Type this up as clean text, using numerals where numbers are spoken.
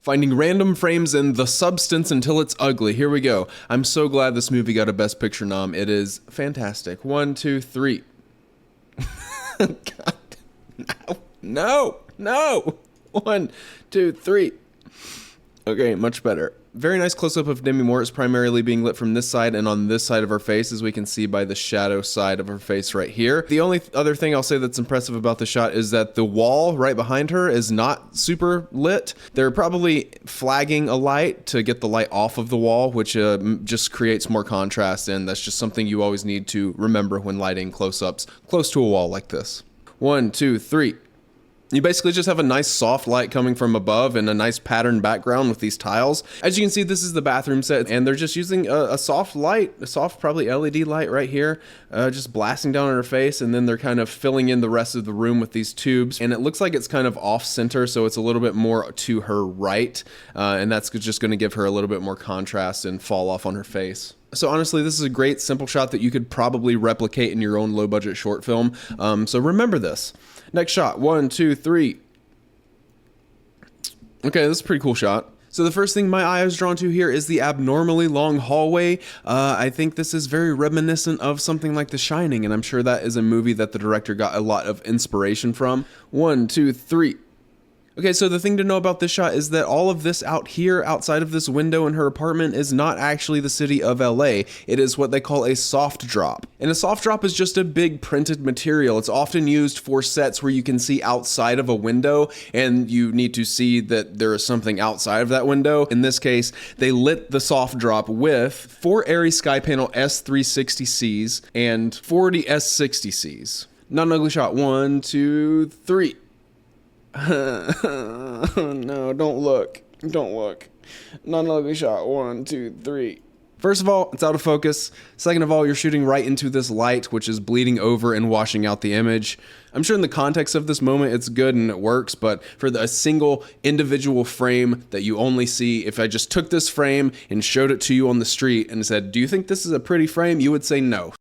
Finding random frames in the substance until it's ugly. Here we go. I'm so glad this movie got a Best Picture nom. It is fantastic. 1, 2, 3. God. No. 1, 2, 3. Okay, much better. Very nice close-up of Demi Moore. It's primarily being lit from this side and on this side of her face, as we can see by the shadow side of her face right here. The only other thing I'll say that's impressive about the shot is that the wall right behind her is not super lit. They're probably flagging a light to get the light off of the wall, which just creates more contrast, and that's just something you always need to remember when lighting close-ups close to a wall like this. 1, 2, 3. You basically just have a nice soft light coming from above and a nice patterned background with these tiles. As you can see, this is the bathroom set, and they're just using a soft light, a soft probably LED light right here, just blasting down on her face, and then they're kind of filling in the rest of the room with these tubes, and it looks like it's kind of off center, so it's a little bit more to her right, and that's just going to give her a little bit more contrast and fall off on her face. So honestly, this is a great simple shot that you could probably replicate in your own low budget short film. So remember this. Next shot, 1, 2, 3. Okay, this is a pretty cool shot. So the first thing my eye is drawn to here is the abnormally long hallway. I think this is very reminiscent of something like The Shining, and I'm sure that is a movie that the director got a lot of inspiration from. 1, 2, 3. Okay, so the thing to know about this shot is that all of this out here, outside of this window in her apartment, is not actually the city of LA. It is what they call a soft drop. And a soft drop is just a big printed material. It's often used for sets where you can see outside of a window and you need to see that there is something outside of that window. In this case, they lit the soft drop with 4 Arri Skypanel S360Cs and 40 S60Cs. Not an ugly shot. 1, 2, 3. No, don't look. Not an ugly shot. 1, 2, 3. First of all, it's out of focus. Second of all, you're shooting right into this light, which is bleeding over and washing out the image. I'm sure in the context of this moment, it's good and it works, but for a single individual frame that you only see, if I just took this frame and showed it to you on the street and said, do you think this is a pretty frame? You would say no.